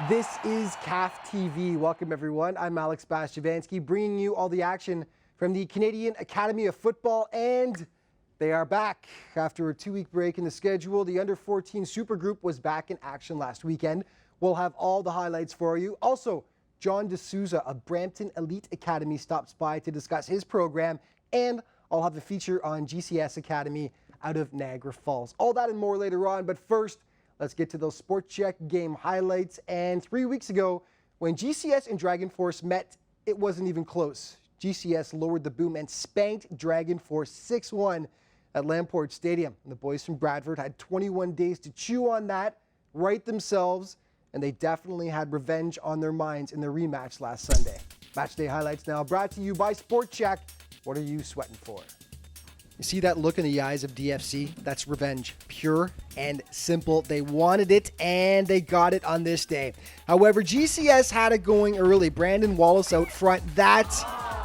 This is CAF TV. Welcome, everyone. I'm Alex Bastiavansky, bringing you all the action from the Canadian Academy of Football, and they are back. After a 2-week break in the schedule, the Under-14 Supergroup was back in action last weekend. We'll have all the highlights for you. Also, John D'Souza of Brampton Elite Academy stops by to discuss his program, and I'll have a feature on GCS Academy out of Niagara Falls. All that and more later on, but first, let's get to those Sport Check game highlights. And 3 weeks ago, when GCS and Dragon Force met, it wasn't even close. GCS lowered the boom and spanked Dragon Force 6-1 at Lamport Stadium. And the boys from Bradford had 21 days to chew on that, right themselves, and they definitely had revenge on their minds in their rematch last Sunday. Matchday highlights now brought to you by Sport Check. What are you sweating for? You see that look in the eyes of DFC? That's revenge. Pure and simple. They wanted it, and they got it on this day. However, GCS had it going early. Brandon Wallace out front. That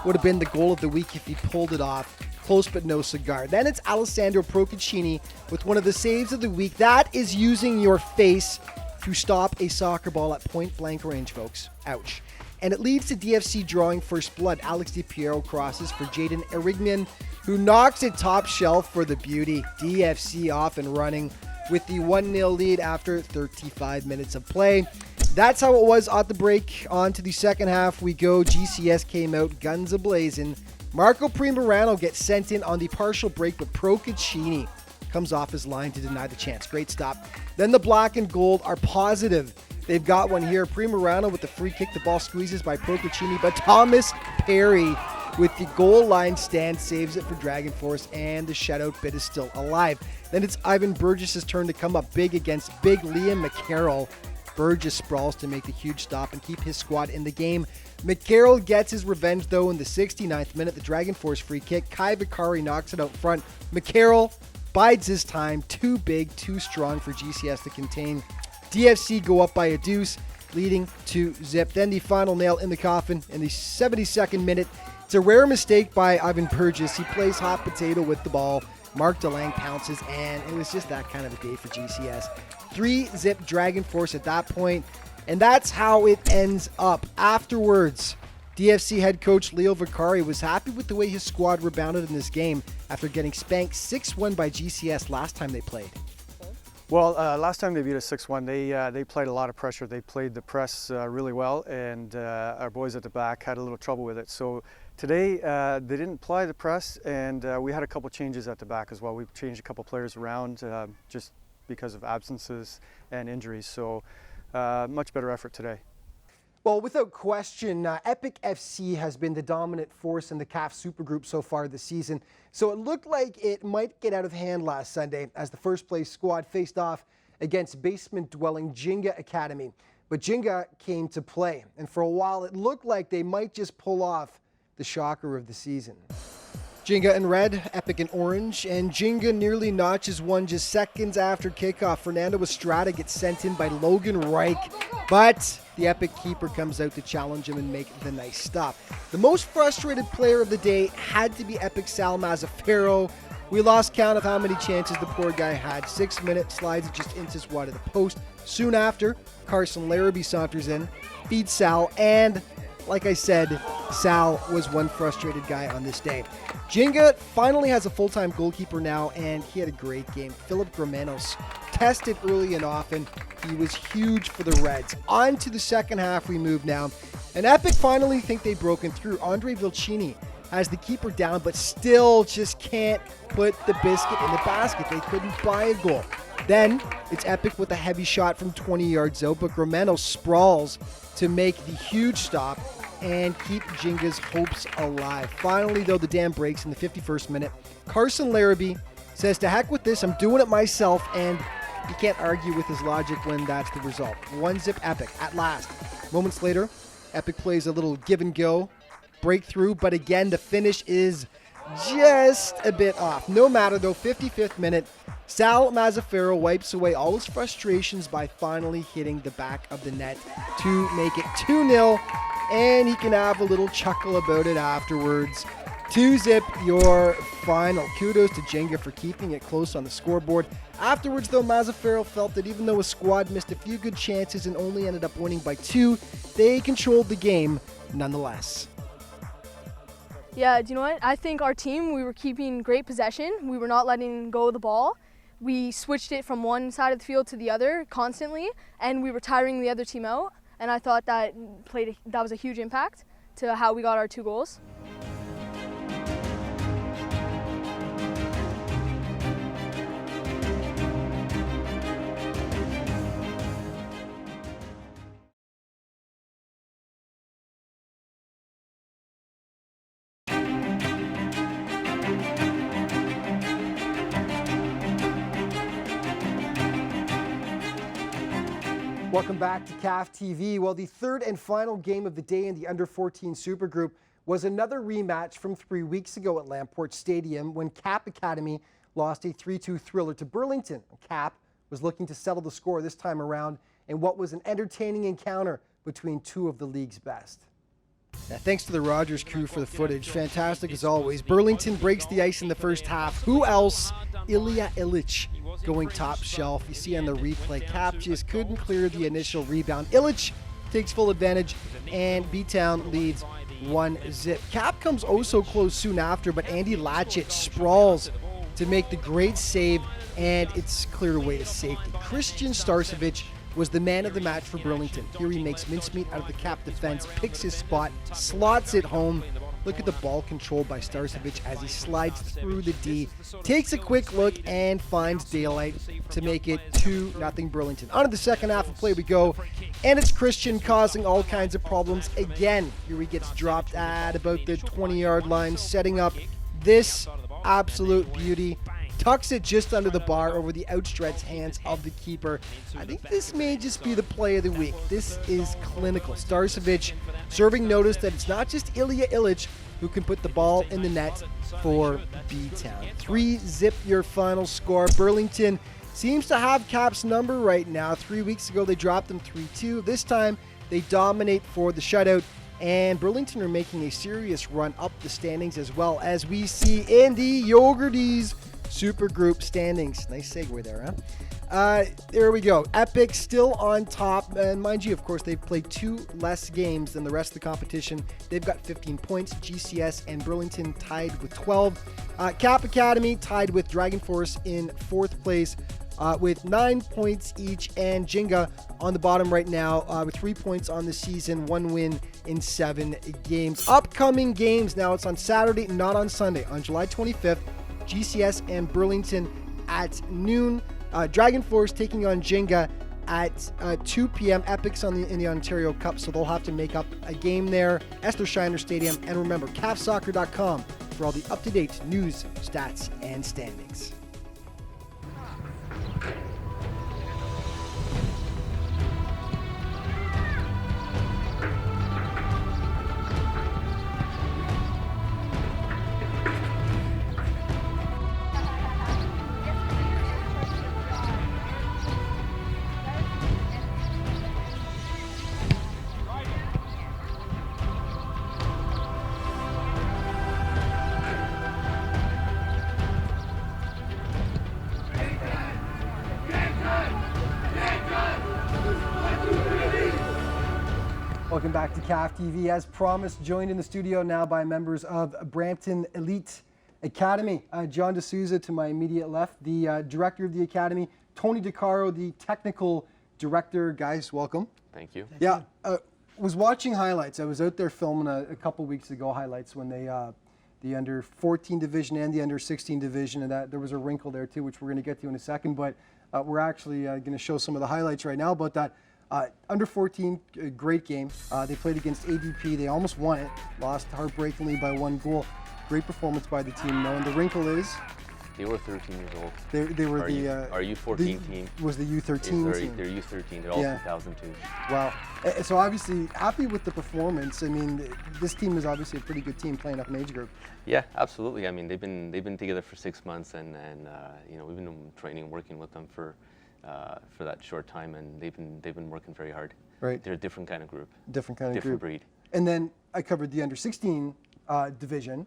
would have been the goal of the week if he pulled it off. Close but no cigar. Then it's Alessandro Procaccini with one of the saves of the week. That is using your face to stop a soccer ball at point-blank range, folks. Ouch. And it leads to DFC drawing first blood. Alex DiPiero crosses for Jaden Erigman, who knocks it top shelf for the beauty. DFC off and running with the 1-0 lead after 35 minutes of play. That's how it was at the break. On to the second half we go. GCS came out guns a-blazing. Marco Primorano gets sent in on the partial break, but Procaccini comes off his line to deny the chance. Great stop. Then the black and gold are positive. They've got one here. Primorano with the free kick. The ball squeezes by Procaccini, but Thomas Perry with the goal line stand saves it for Dragon Force, and the shutout bid is still alive. Then it's Ivan Burgess' turn to come up big against big Liam McCarroll. Burgess sprawls to make the huge stop and keep his squad in the game. McCarroll gets his revenge, though, in the 69th minute. The Dragon Force free kick. Kai Vicari knocks it out front. McCarroll bides his time. Too big, too strong for GCS to contain. DFC go up by a deuce, leading to zip. Then the final nail in the coffin in the 72nd minute. It's a rare mistake by Ivan Burgess. He plays hot potato with the ball. Mark DeLange pounces, and it was just that kind of a day for GCS. 3-zip Dragon Force at that point, and that's how it ends up. Afterwards, DFC head coach Leo Vicari was happy with the way his squad rebounded in this game after getting spanked 6-1 by GCS last time they played. Well, last time they beat us 6-1, they played a lot of pressure. They played the press really well, and our boys at the back had a little trouble with it. So today they didn't apply the press, and we had a couple changes at the back as well. We changed a couple players around just because of absences and injuries. So much better effort today. Well, without question, Epic FC has been the dominant force in the CAF Supergroup so far this season. So it looked like it might get out of hand last Sunday as the first place squad faced off against basement-dwelling Jinga Academy. But Jinga came to play, and for a while it looked like they might just pull off the shocker of the season. Jinga in red, Epic in orange, and Jinga nearly notches one just seconds after kickoff. Fernando Estrada gets sent in by Logan Reich, but the Epic keeper comes out to challenge him and make the nice stop. The most frustrated player of the day had to be Epic Sal Mazzaferro. We lost count of how many chances the poor guy had. 6 minutes, slides it just inches wide of the post. Soon after, Carson Larrabee saunters in, feeds Sal, and like I said, Sal was one frustrated guy on this day. Jinga finally has a full-time goalkeeper now, and he had a great game. Philip Gramenos tested early and often. He was huge for the Reds. On to the second half we move now. And Epic finally think they've broken through. Andre Vilcini has the keeper down, but still just can't put the biscuit in the basket. They couldn't buy a goal. Then it's Epic with a heavy shot from 20 yards out, but Gramenos sprawls to make the huge stop and keep Jinga's hopes alive. Finally, though, the dam breaks in the 51st minute. Carson Larrabee says, to heck with this, I'm doing it myself, and you can't argue with his logic when that's the result. 1-zip Epic at last. Moments later, Epic plays a little give and go breakthrough, but again, the finish is just a bit off. No matter, though, 55th minute, Sal Mazzaferro wipes away all his frustrations by finally hitting the back of the net to make it 2-0, and he can have a little chuckle about it afterwards. 2-zip your final. Kudos to Jenga for keeping it close on the scoreboard. Afterwards, though, Mazzaferro felt that even though his squad missed a few good chances and only ended up winning by 2, they controlled the game nonetheless. Yeah, do you know what? I think our team, we were keeping great possession. We were not letting go of the ball. We switched it from one side of the field to the other constantly, and we were tiring the other team out. And I thought that was a huge impact to how we got our 2 goals. Welcome back to CAF TV. Well, the third and final game of the day in the Under-14 Supergroup was another rematch from 3 weeks ago at Lamport Stadium when CAP Academy lost a 3-2 thriller to Burlington. CAP was looking to settle the score this time around in what was an entertaining encounter between 2 of the league's best. Yeah, thanks to the Rogers crew for the footage. Fantastic as always. Burlington breaks the ice in the first half. Who else? Ilya Illich going top shelf. You see on the replay, Cap just couldn't clear the initial rebound. Illich takes full advantage, and B-Town leads 1-zip. Cap comes oh so close soon after, but Andy Latchett sprawls to make the great save, and it's cleared away to safety. Christian Starcevic was the man of the match for Burlington. Here he makes mincemeat out of the Cap defense, picks his spot, slots it home. Look at the ball controlled by Starcevic as he slides through the D, takes a quick look, and finds daylight to make it 2-0 Burlington. On to the second half of play we go, and it's Christian causing all kinds of problems again. Here he gets dropped at about the 20-yard line, setting up this absolute beauty. Tucks it just under the bar over the outstretched hands of the keeper. I think this may just be the play of the week. This is clinical. Starcevic serving notice that it's not just Ilya Illich who can put the ball in the net for B-Town. 3-zip your final score. Burlington seems to have Cap's number right now. 3 weeks ago they dropped them 3-2. This time they dominate for the shutout. And Burlington are making a serious run up the standings as well, as we see in the Yogurties Super Group standings. Nice segue there, huh? There we go. Epic still on top. And mind you, of course, they've played 2 less games than the rest of the competition. They've got 15 points. GCS and Burlington tied with 12. Cap Academy tied with Dragon Force in 4th place with 9 points each. And Jenga on the bottom right now with 3 points on the season, 1 win in 7 games. Upcoming games now. It's on Saturday, not on Sunday. On July 25th, GCS and Burlington at noon. Dragon Force taking on Jenga at 2 p.m. Epics in the Ontario Cup, so they'll have to make up a game there. Esther Shiner Stadium. And remember, CAFsoccer.com for all the up-to-date news, stats, and standings. Welcome back to CAF TV. As promised, joined in the studio now by members of Brampton Elite Academy. John D'Souza to my immediate left, the director of the academy. Tony DeCaro, the technical director. Guys, welcome. Thank you. Yeah, was watching highlights. I was out there filming a couple weeks ago highlights when they the under 14 division and the under 16 division, and that there was a wrinkle there too, which we're going to get to in a second. But we're actually going to show some of the highlights right now about that. Under 14, great game. They played against ADP. They almost won it. Lost heartbreakingly by 1 goal. Great performance by the team, though. And the wrinkle is? They were 13 years old. They were our U14 team. Was the U13 team. They're U13. They're all 2002. Wow. So obviously, happy with the performance. I mean, this team is obviously a pretty good team playing up an age group. Yeah, absolutely. I mean, they've been together for 6 months, and you know, we've been training, working with them for that short time, and they've been working very hard. Right. They're a different kind of group. Different kind of different group. breed. And then I covered the under 16 division.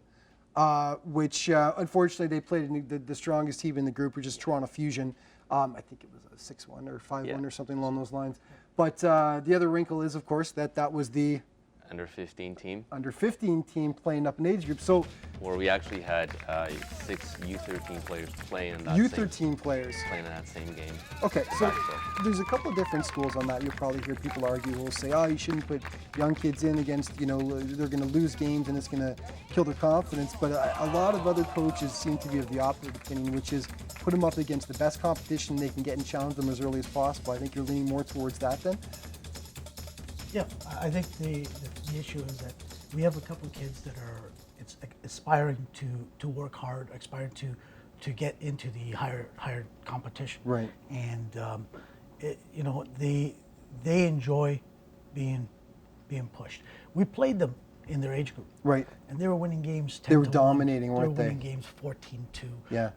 which unfortunately they played in the strongest team in the group, which is Toronto Fusion. I think it was a 6-1 or 5-1 or something along those lines. But the other wrinkle is, of course, that was the Under 15 team. under 15 team playing up in age group. So Where we actually had 6 U13 players playing in that U13 players. playing in that same game. Okay, so Back there's a couple of different schools on that. You'll probably hear people argue, will say, oh, you shouldn't put young kids in against, they're going to lose games and it's going to kill their confidence. But a lot of other coaches seem to be of the opposite opinion, which is put them up against the best competition they can get and challenge them as early as possible. I think you're leaning more towards that then? Yeah, I think the issue is that we have a couple of kids that are aspiring to work hard, aspiring to get into the higher competition. Right. And they enjoy being pushed. We played them in their age group. Right. And they were winning games 10-1. They were dominating, weren't They they? were winning games 14-2. Yeah.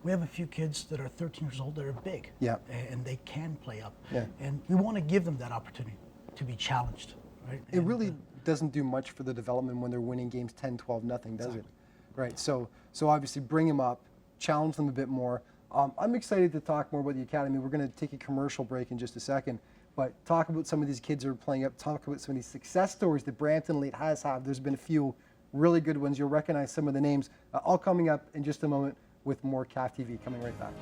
We have a few kids that are 13 years old that are big. Yeah. And they can play up. Yeah. And we want to give them that opportunity to be challenged. Right? It And, really doesn't do much for the development when they're winning games 10-12 nothing, does it? Right. So obviously bring them up, challenge them a bit more. I'm excited to talk more about the academy. We're going to take a commercial break in just a second, but talk about some of these kids who are playing up. Talk about some of these success stories that Brampton Elite has had. There's been a few really good ones. You'll recognize some of the names. All coming up in just a moment with more CAF TV. Coming right back.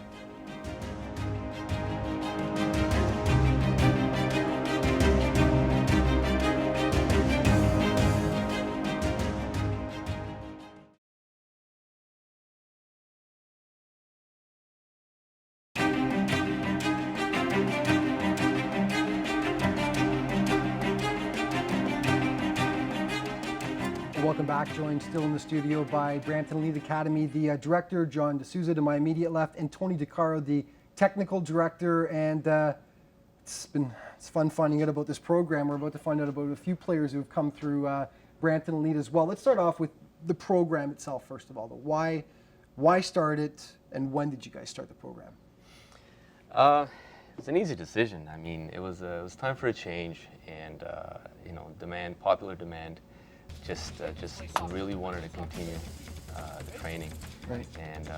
Welcome back. Joined still in the studio by Brampton Elite Academy, the director, John D'Souza, to my immediate left, and Tony DeCaro, the technical director. And it's fun finding out about this program. We're about to find out about a few players who have come through Brampton Elite as well. Let's start off with the program itself, first of all. Why start it, and when did you guys start the program? It's an easy decision. I mean, it was time for a change, and popular demand. Just really wanted to continue the training, Right. And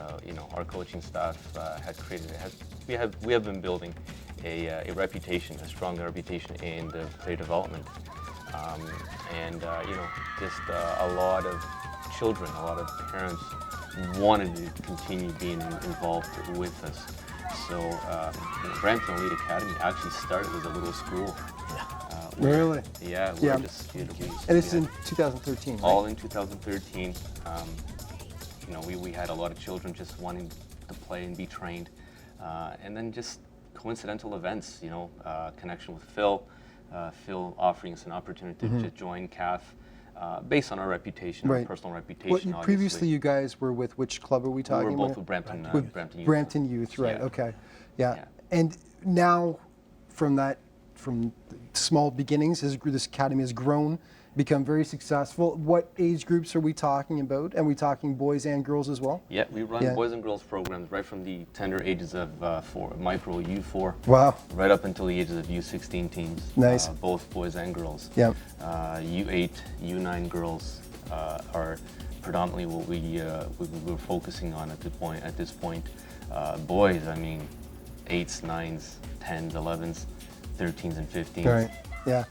our coaching staff had created. We have been building a reputation, a strong reputation in the player development, just a lot of children, a lot of parents wanted to continue being involved with us. So Brampton Elite Academy actually started as a little school. Really? Yeah, Yeah. And it's in 2013, right? All in 2013. We had a lot of children just wanting to play and be trained, and then just coincidental events. Connection with Phil, Phil offering us an opportunity to join CAF, based on our reputation, Right. our personal reputation. Well, previously, obviously. you guys were with which club are we We talking were about? both with Brampton. With Brampton Youth. Brampton Youth, right? Yeah. Okay, yeah. Yeah. And now, from small beginnings, this academy has grown, become very successful. What age groups are we talking about? And we talking boys and girls as well? Yeah, we run Yeah. boys and girls programs right from the tender ages of micro U4, Wow. right up until the ages of U16 teams. Nice. Both boys and girls. Yeah. U8, U9 girls are predominantly what we're focusing on at this point. Boys, I mean, 8s, 9s, 10s, 11s, 13s, and 15s. All right. Yeah.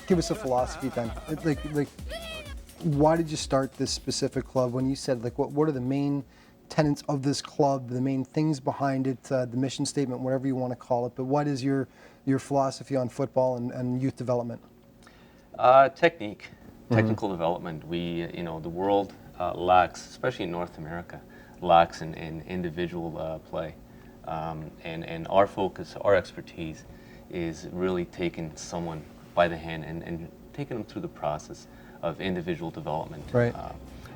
Give us a philosophy then. Like, why did you start this specific club? When you said, what are the main tenets of this club, the main things behind it, the mission statement, whatever you want to call it, but what is your philosophy on football and youth development? Technique, technical development. The world lacks, especially in North America, lacks in individual play. And our focus, our expertise is really taking someone by the hand and taking them through the process of individual development. Right.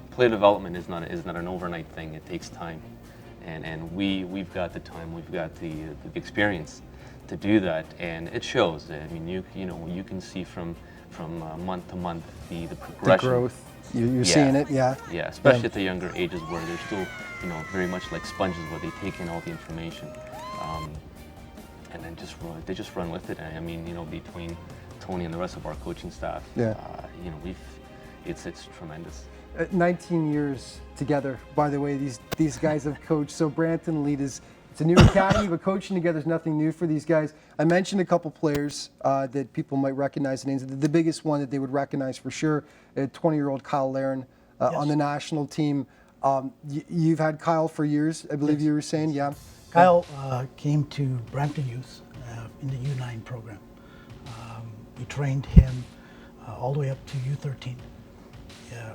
Player development is not an overnight thing. It takes time, and we've got the time, we've got the experience to do that, and it shows. I mean, you can see from month to month the progression. The growth. You're seeing it, yeah. Yeah, especially at the younger ages where they're still, very much like sponges, where they take in all the information, and then they just run with it. I mean, between Tony and the rest of our coaching staff, Yeah. it's tremendous. 19 years together, by the way, these guys have coached. So Brampton Elite it's a new academy, but coaching together is nothing new for these guys. I mentioned a couple players that people might recognize the names. The biggest one that they would recognize for sure, 20-year-old Kyle Laren on the national team. You've had Kyle for years, I believe you were saying, yeah? Kyle came to Brampton Youth in the U9 program. We trained him all the way up to U13.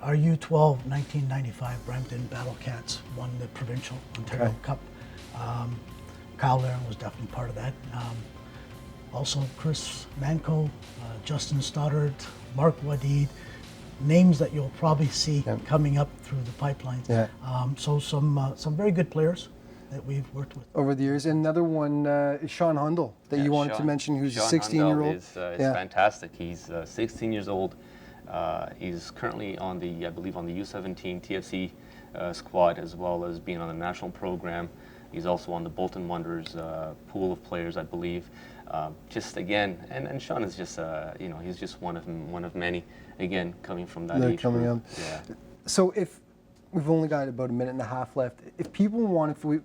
Our U12 1995 Brampton Battle Cats won the provincial Ontario Cup. Kyle Laren was definitely part of that. Also Chris Manco, Justin Stoddard, Mark Wadid, names that you'll probably see coming up through the pipelines. So some very good players that we've worked with over the years. And another one is Sean Hundle that you wanted to mention, who's a 16-year-old. Is fantastic. He's 16 years old. He's currently on the, I believe, on the U17 TFC squad, as well as being on the national program. He's also on the Bolton Wanderers pool of players, I believe. Just again, and Sean is just, he's just one of many. Again, coming from that age group. Yeah. So if we've only got about a minute and a half left, if people want, we're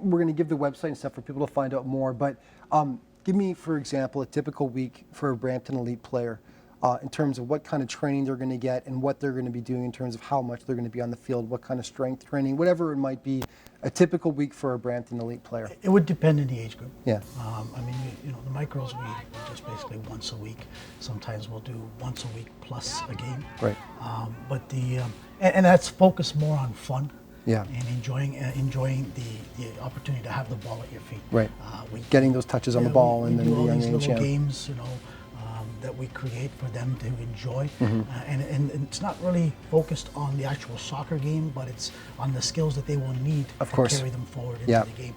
going to give the website and stuff for people to find out more. But give me, for example, a typical week for a Brampton Elite player. In terms of what kind of training they're going to get and what they're going to be doing in terms of how much they're going to be on the field, what kind of strength training, whatever it might be, a typical week for a Brampton Elite player. It would depend on the age group. Yeah. I mean, the micros, we just basically once a week. Sometimes we'll do once a week plus a game. Right. But and that's focused more on fun. Yeah. And enjoying the opportunity to have the ball at your feet. Right. Getting those touches on the ball and then do all the these young age. little games, that we create for them to enjoy. And it's not really focused on the actual soccer game, but it's on the skills that they will need to carry them forward into the game.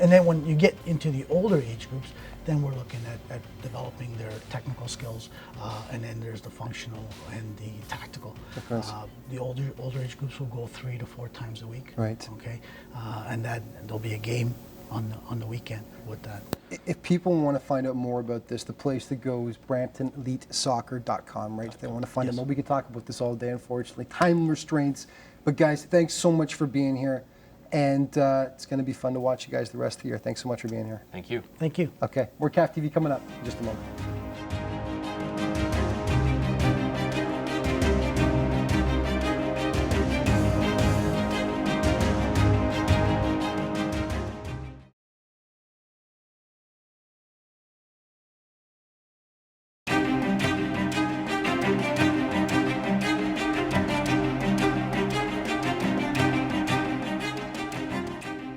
And then when you get into the older age groups, then we're looking at developing their technical skills, and then there's the functional and the tactical. The older age groups will go 3 to 4 times a week. Right. Okay, and that there'll be a game on the weekend with that. If people want to find out more about this, the place to go is BramptonEliteSoccer.com, right? If they want to find out more, we could talk about this all day, unfortunately. Time restraints. But guys, thanks so much for being here. And it's going to be fun to watch you guys the rest of the year. Thanks so much for being here. Thank you. Thank you. Okay, more CAF TV coming up in just a moment.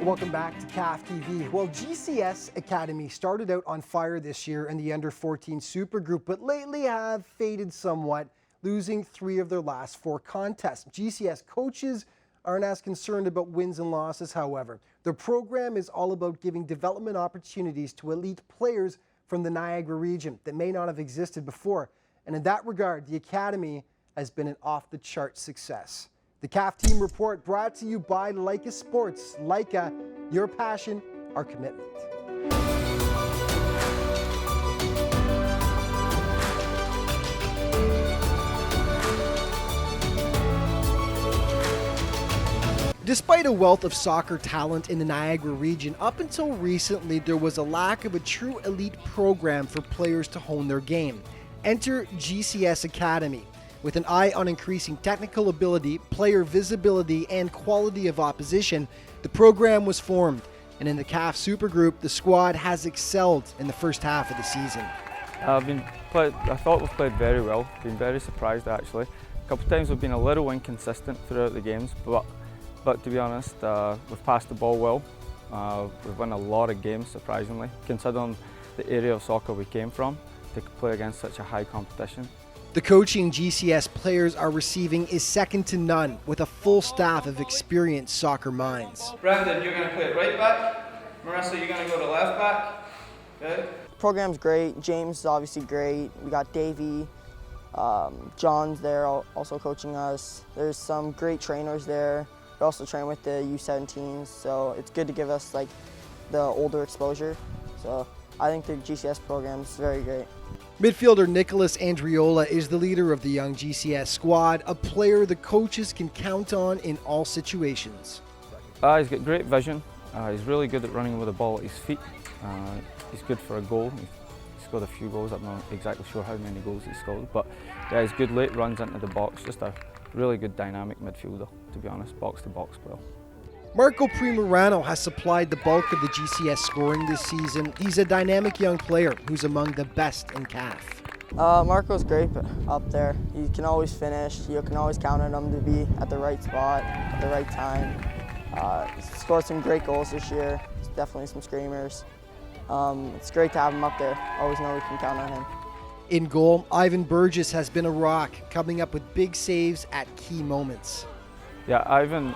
Welcome back to CAF TV. Well, GCS Academy started out on fire this year in the Under-14 Super Group, but lately have faded somewhat, losing 3 of their last 4 contests. GCS coaches aren't as concerned about wins and losses, however. Their program is all about giving development opportunities to elite players from the Niagara region that may not have existed before. And in that regard, the Academy has been an off-the-chart success. The CAF Team Report brought to you by Leica Sports. Leica, your passion, our commitment. Despite a wealth of soccer talent in the Niagara region, up until recently there was a lack of a true elite program for players to hone their game. Enter GCS Academy. With an eye on increasing technical ability, player visibility, and quality of opposition, the program was formed. And in the CAF Super Group, the squad has excelled in the first half of the season. I thought we've played very well. Been very surprised actually. A couple of times we've been a little inconsistent throughout the games, but to be honest, we've passed the ball well. We've won a lot of games surprisingly, considering the area of soccer we came from, to play against such a high competition. The coaching GCS players are receiving is second to none, with a full staff of experienced soccer minds. Brandon, you're going to play it right back. Marissa, you're going to go to left back. Okay. The program's great. James is obviously great. We got Davey. John's there also coaching us. There's some great trainers there. We also train with the U17s, so it's good to give us like the older exposure. So I think the GCS program is very great. Midfielder Nicholas Andriola is the leader of the young GCS squad, a player the coaches can count on in all situations. He's got great vision. He's really good at running with the ball at his feet. He's good for a goal. He's scored a few goals. I'm not exactly sure how many goals he's scored, but yeah, he's good late runs into the box. Just a really good dynamic midfielder, to be honest, box to box player. Marco Primorano has supplied the bulk of the GCS scoring this season. He's a dynamic young player who's among the best in CAF. Marco's great up there. He can always finish. You can always count on him to be at the right spot at the right time. He's scored some great goals this year. Definitely some screamers. It's great to have him up there. Always know we can count on him. In goal, Ivan Burgess has been a rock, coming up with big saves at key moments. Yeah, Ivan,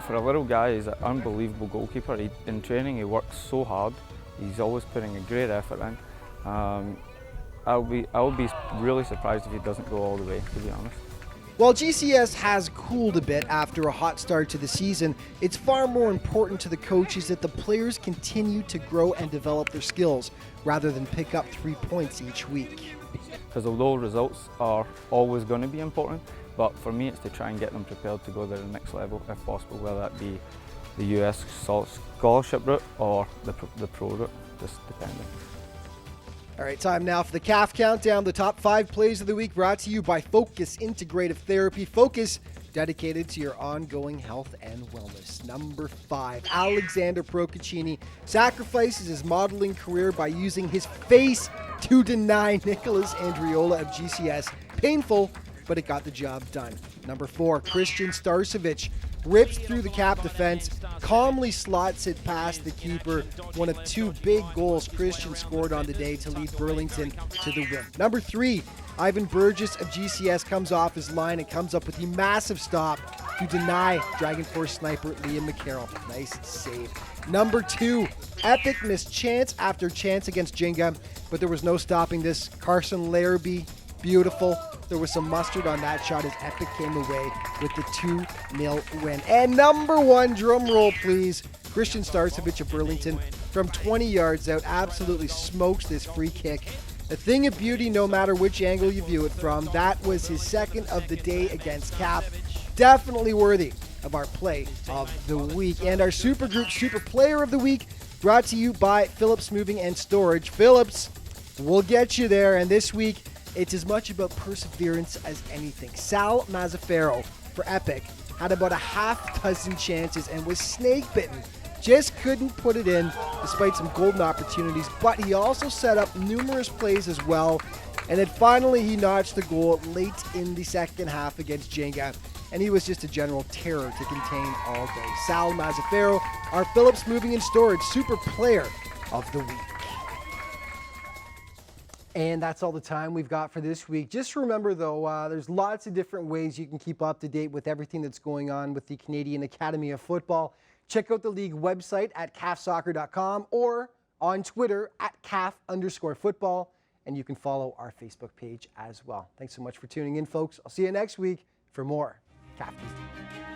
for a little guy, is an unbelievable goalkeeper. In training, he works so hard. He's always putting a great effort in. I'll be really surprised if he doesn't go all the way, to be honest. While GCS has cooled a bit after a hot start to the season, it's far more important to the coaches that the players continue to grow and develop their skills, rather than pick up 3 points each week. Because although results are always going to be important, but for me it's to try and get them prepared to go to the next level if possible, whether that be the US scholarship route or the pro route, just depending. All right, time now for the CAF Countdown, the top 5 plays of the week, brought to you by Focus Integrative Therapy. Focus, dedicated to your ongoing health and wellness. Number 5, Alexander Procaccini sacrifices his modeling career by using his face to deny Nicholas Andriola of GCS. Painful, but it got the job done. Number 4, Christian Starcevic rips through the CAF defense, calmly slots it past the keeper. One of 2 big goals Christian scored on the day to lead Burlington to the win. Number 3, Ivan Burgess of GCS comes off his line and comes up with the massive stop to deny Dragon Force sniper Liam McCarroll. Nice save. Number 2, Epic missed chance after chance against Jenga, but there was no stopping this. Carson Larrabee, beautiful. There was some mustard on that shot as Epic came away with the 2-0 win. And number 1, drum roll please, Christian Starcevic of Burlington from 20 yards out absolutely smokes this free kick. A thing of beauty no matter which angle you view it from. That was his second of the day against CAF. Definitely worthy of our play of the week. And our Supergroup Super Player of the Week, brought to you by Phillips Moving and Storage. Phillips will get you there, and this week it's as much about perseverance as anything. Sal Mazzaferro for Epic had about a half dozen chances and was snake bitten. Just couldn't put it in despite some golden opportunities, but he also set up numerous plays as well. And then finally he notched the goal late in the second half against Jenga, and he was just a general terror to contain all day. Sal Mazzaferro, our Phillips Moving and Storage Super Player of the Week. And that's all the time we've got for this week. Just remember, though, there's lots of different ways you can keep up to date with everything that's going on with the Canadian Academy of Football. Check out the league website at cafsoccer.com or on Twitter at CAF_football. And you can follow our Facebook page as well. Thanks so much for tuning in, folks. I'll see you next week for more CAF TV.